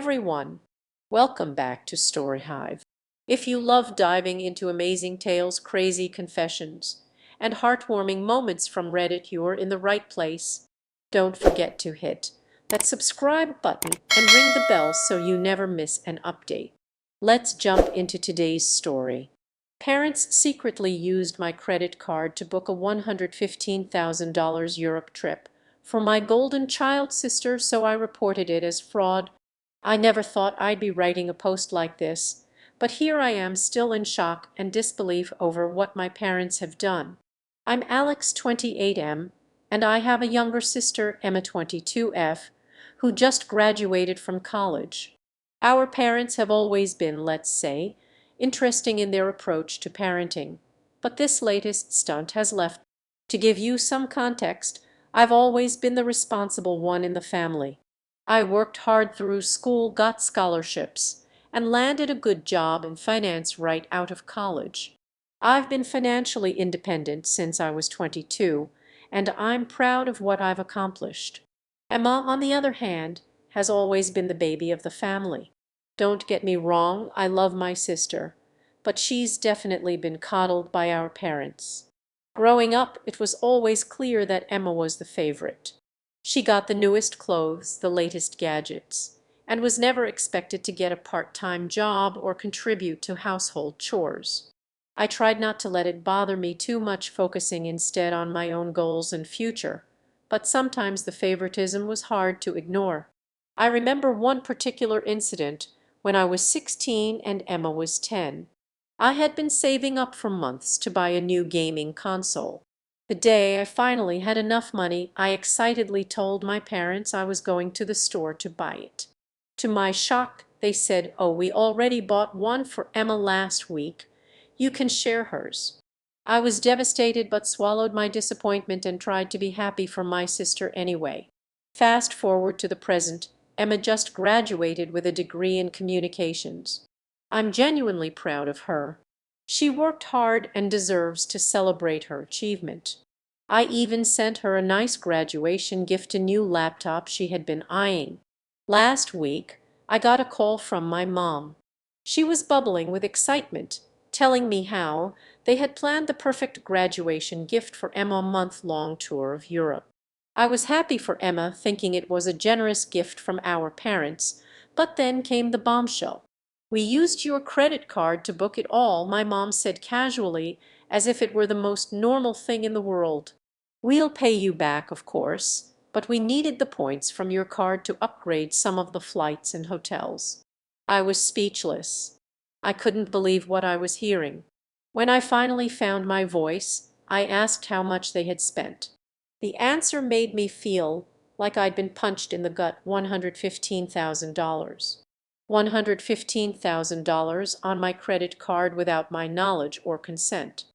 everyone! Welcome back to Story Hive. If you love diving into amazing tales, crazy confessions, and heartwarming moments from Reddit, you're in the right place. Don't forget to hit that subscribe button and ring the bell so you never miss an update. Let's jump into today's story. Parents secretly used my credit card to book a $115,000 Europe trip for my golden child sister, so I reported it as fraud. I never thought I'd be writing a post like this, but here I am still in shock and disbelief over what my parents have done. I'm Alex 28M, and I have a younger sister, Emma 22F, who just graduated from college. Our parents have always been, let's say, interesting in their approach to parenting, but this latest stunt has left. To give you some context, I've always been the responsible one in the family. I worked hard through school, got scholarships, and landed a good job in finance right out of college. I've been financially independent since I was 22, and I'm proud of what I've accomplished. Emma, on the other hand, has always been the baby of the family. Don't get me wrong, I love my sister, but she's definitely been coddled by our parents. Growing up, it was always clear that Emma was the favorite. She got the newest clothes, the latest gadgets, and was never expected to get a part-time job or contribute to household chores. I tried not to let it bother me too much, focusing instead on my own goals and future, but sometimes the favoritism was hard to ignore. I remember one particular incident when I was 16 and Emma was 10. I had been saving up for months to buy a new gaming console. The day I finally had enough money, I excitedly told my parents I was going to the store to buy it. To my shock, they said, "Oh, we already bought one for Emma last week. You can share hers." I was devastated but swallowed my disappointment and tried to be happy for my sister anyway. Fast forward to the present, Emma just graduated with a degree in communications. I'm genuinely proud of her. She worked hard and deserves to celebrate her achievement. I even sent her a nice graduation gift, a new laptop she had been eyeing. Last week, I got a call from my mom. She was bubbling with excitement, telling me how they had planned the perfect graduation gift for Emma, a month-long tour of Europe. I was happy for Emma, thinking it was a generous gift from our parents, but then came the bombshell. "We used your credit card to book it all," my mom said casually, as if it were the most normal thing in the world. "We'll pay you back, of course, but we needed the points from your card to upgrade some of the flights and hotels." I was speechless. I couldn't believe what I was hearing. When I finally found my voice, I asked how much they had spent. The answer made me feel like I'd been punched in the gut. $115,000. $115,000 on my credit card without my knowledge or consent.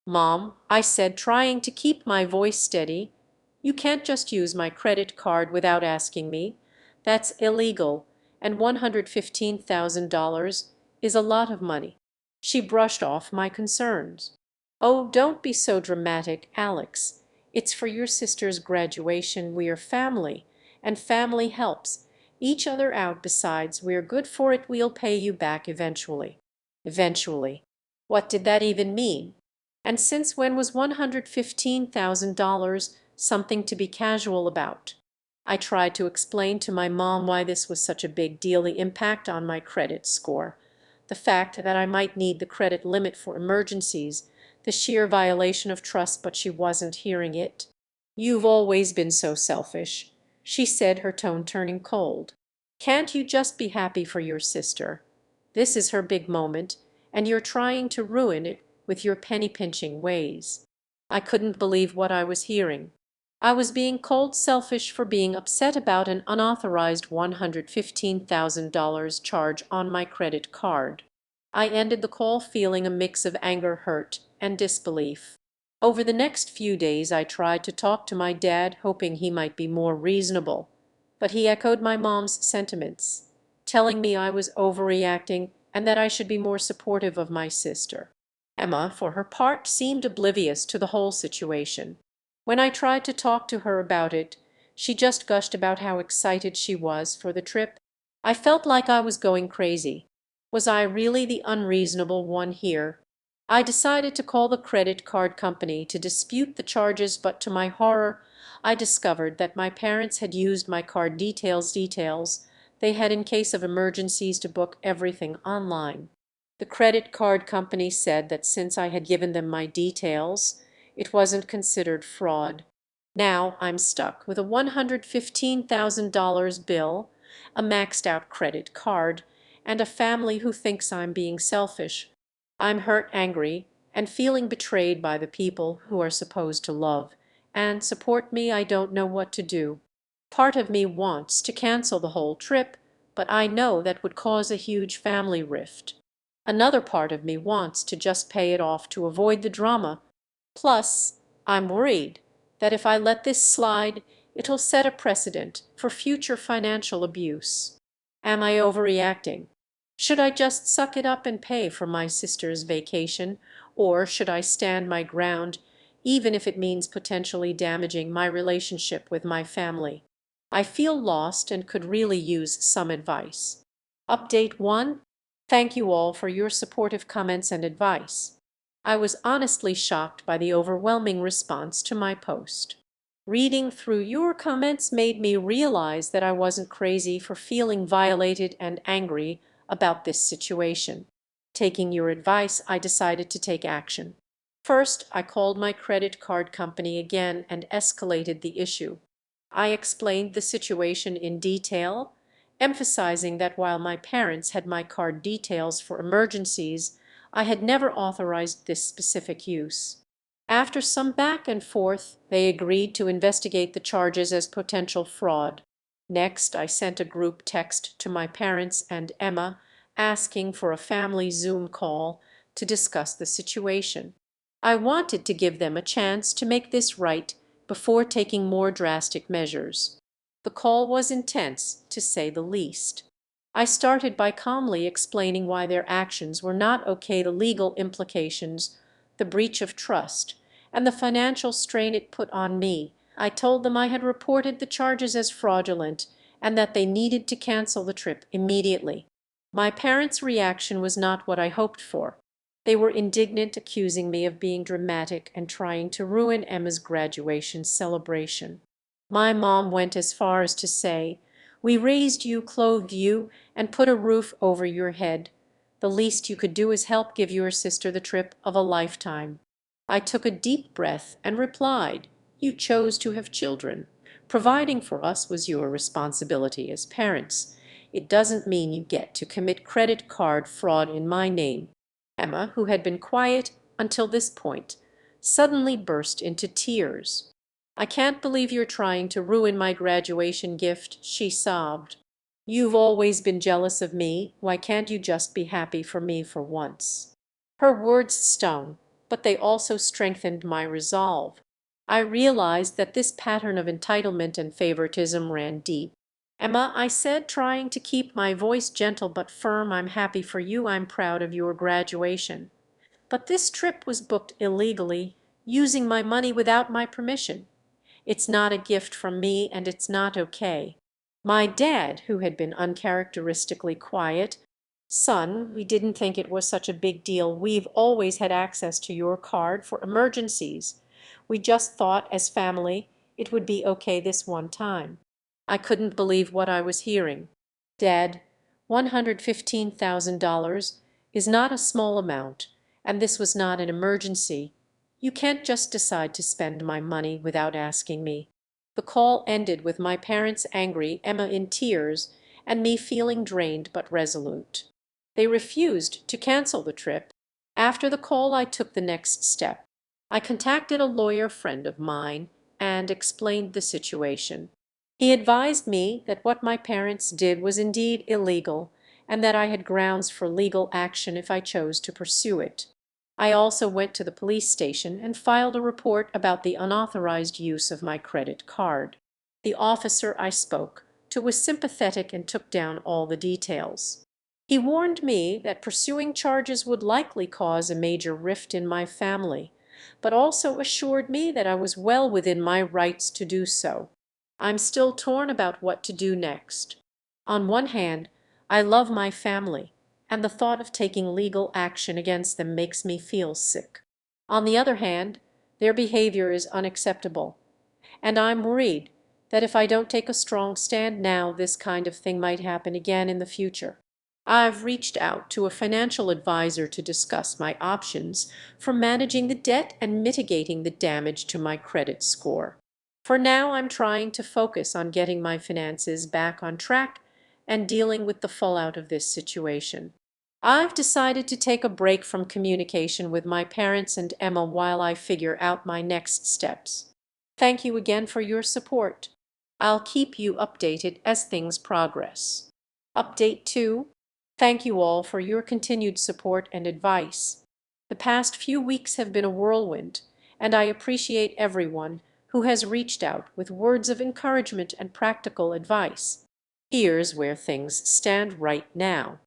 "Mom," I said, trying to keep my voice steady, "you can't just use my credit card without asking me. That's illegal, and $115,000 is a lot of money." She brushed off my concerns. "Oh, don't be so dramatic, Alex. It's for your sister's graduation. We're family, and family helps each other out. Besides, we're good for it. We'll pay you back eventually." Eventually. What did that even mean? And since when was $115,000 something to be casual about? I tried to explain to my mom why this was such a big deal, the impact on my credit score, the fact that I might need the credit limit for emergencies, the sheer violation of trust, but she wasn't hearing it. "You've always been so selfish," she said, her tone turning cold. "Can't you just be happy for your sister? This is her big moment, and you're trying to ruin it with your penny-pinching ways." I couldn't believe what I was hearing. I was being called selfish for being upset about an unauthorized $115,000 charge on my credit card. I ended the call feeling a mix of anger, hurt, and disbelief. Over the next few days I tried to talk to my dad, hoping he might be more reasonable, but he echoed my mom's sentiments, telling me I was overreacting and that I should be more supportive of my sister. Emma, for her part, seemed oblivious to the whole situation. When I tried to talk to her about it, she just gushed about how excited she was for the trip. I felt like I was going crazy. Was I really the unreasonable one here? I decided to call the credit card company to dispute the charges, but to my horror, I discovered that my parents had used my card details they had in case of emergencies to book everything online. The credit card company said that since I had given them my details, it wasn't considered fraud. Now I'm stuck with a $115,000 bill, a maxed out credit card, and a family who thinks I'm being selfish. I'm hurt, angry, and feeling betrayed by the people who are supposed to love and support me. I don't know what to do. Part of me wants to cancel the whole trip, but I know that would cause a huge family rift. Another part of me wants to just pay it off to avoid the drama. Plus, I'm worried that if I let this slide, it'll set a precedent for future financial abuse. Am I overreacting? Should I just suck it up and pay for my sister's vacation, or should I stand my ground, even if it means potentially damaging my relationship with my family? I feel lost and could really use some advice. Update 1. Thank you all for your supportive comments and advice. I was honestly shocked by the overwhelming response to my post. Reading through your comments made me realize that I wasn't crazy for feeling violated and angry about this situation. Taking your advice, I decided to take action. First, I called my credit card company again and escalated the issue. I explained the situation in detail, emphasizing that while my parents had my card details for emergencies, I had never authorized this specific use. After some back and forth, they agreed to investigate the charges as potential fraud. Next, I sent a group text to my parents and Emma asking for a family Zoom call to discuss the situation. I wanted to give them a chance to make this right before taking more drastic measures. The call was intense, to say the least. I started by calmly explaining why their actions were not okay, the legal implications, the breach of trust, and the financial strain it put on me. I told them I had reported the charges as fraudulent and that they needed to cancel the trip immediately. My parents' reaction was not what I hoped for. They were indignant, accusing me of being dramatic and trying to ruin Emma's graduation celebration. My mom went as far as to say, "We raised you, clothed you, and put a roof over your head. The least you could do is help give your sister the trip of a lifetime." I took a deep breath and replied, "You chose to have children. Providing for us was your responsibility as parents. It doesn't mean you get to commit credit card fraud in my name." Emma, who had been quiet until this point, suddenly burst into tears. "I can't believe you're trying to ruin my graduation gift," she sobbed. "You've always been jealous of me. Why can't you just be happy for me for once?" Her words stung, but they also strengthened my resolve. I realized that this pattern of entitlement and favoritism ran deep. "Emma," I said, trying to keep my voice gentle but firm, "I'm happy for you. I'm proud of your graduation. But this trip was booked illegally, using my money without my permission. It's not a gift from me, and it's not okay." My dad, who had been uncharacteristically quiet, "Son, we didn't think it was such a big deal. We've always had access to your card for emergencies. We just thought as family it would be okay this one time." I couldn't believe what I was hearing. "Dad, $115,000 is not a small amount, and this was not an emergency. You can't just decide to spend my money without asking me." The call ended with my parents angry, Emma in tears, and me feeling drained but resolute. They refused to cancel the trip. After the call, I took the next step. I contacted a lawyer friend of mine and explained the situation. He advised me that what my parents did was indeed illegal and that I had grounds for legal action if I chose to pursue it. I also went to the police station and filed a report about the unauthorized use of my credit card. The officer I spoke to was sympathetic and took down all the details. He warned me that pursuing charges would likely cause a major rift in my family, but also assured me that I was well within my rights to do so. I'm still torn about what to do next. On one hand, I love my family, and the thought of taking legal action against them makes me feel sick. On the other hand, their behavior is unacceptable, and I'm worried that if I don't take a strong stand now, this kind of thing might happen again in the future. I've reached out to a financial advisor to discuss my options for managing the debt and mitigating the damage to my credit score. For now, I'm trying to focus on getting my finances back on track and dealing with the fallout of this situation. I've decided to take a break from communication with my parents and Emma while I figure out my next steps. Thank you again for your support. I'll keep you updated as things progress. Update 2. Thank you all for your continued support and advice. The past few weeks have been a whirlwind, and I appreciate everyone who has reached out with words of encouragement and practical advice. Here's where things stand right now.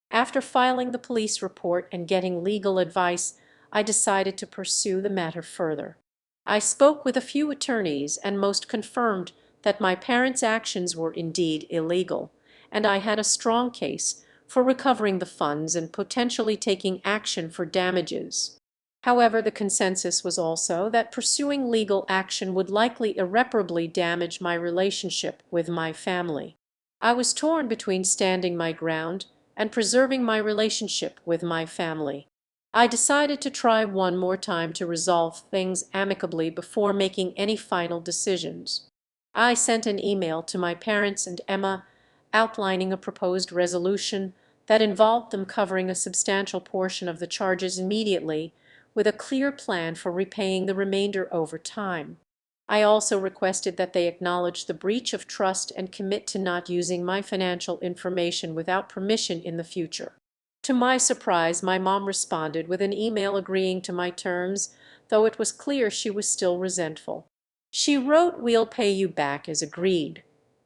After filing the police report and getting legal advice, I decided to pursue the matter further. I spoke with a few attorneys and most confirmed that my parents' actions were indeed illegal, and I had a strong case for recovering the funds and potentially taking action for damages. However, the consensus was also that pursuing legal action would likely irreparably damage my relationship with my family. I was torn between standing my ground and preserving my relationship with my family. I decided to try one more time to resolve things amicably before making any final decisions. I sent an email to my parents and Emma outlining a proposed resolution that involved them covering a substantial portion of the charges immediately, with a clear plan for repaying the remainder over time. I also requested that they acknowledge the breach of trust and commit to not using my financial information without permission in the future. To my surprise, my mom responded with an email agreeing to my terms, though it was clear she was still resentful. She wrote, "We'll pay you back as agreed.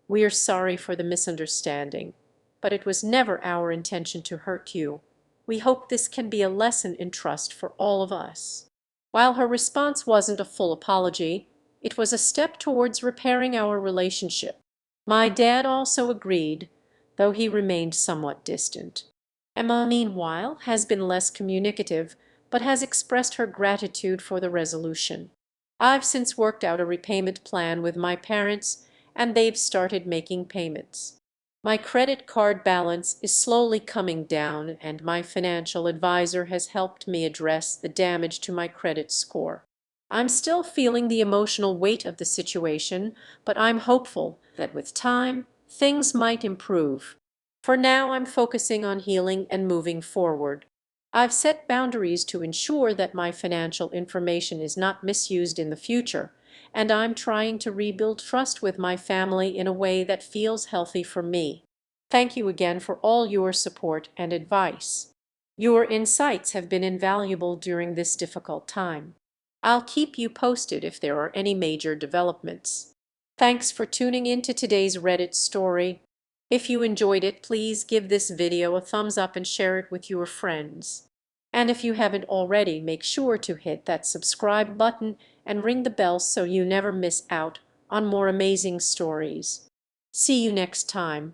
We are sorry for the misunderstanding, but it was never our intention to hurt you. We hope this can be a lesson in trust for all of us." While her response wasn't a full apology, it was a step towards repairing our relationship. My dad also agreed, though he remained somewhat distant. Emma, meanwhile, has been less communicative, but has expressed her gratitude for the resolution. I've since worked out a repayment plan with my parents, and they've started making payments. My credit card balance is slowly coming down, and my financial advisor has helped me address the damage to my credit score. I'm still feeling the emotional weight of the situation, but I'm hopeful that with time, things might improve. For now, I'm focusing on healing and moving forward. I've set boundaries to ensure that my financial information is not misused in the future, and I'm trying to rebuild trust with my family in a way that feels healthy for me. Thank you again for all your support and advice. Your insights have been invaluable during this difficult time. I'll keep you posted if there are any major developments. Thanks for tuning in to today's Reddit story. If you enjoyed it, please give this video a thumbs up and share it with your friends. And if you haven't already, make sure to hit that subscribe button and ring the bell so you never miss out on more amazing stories. See you next time.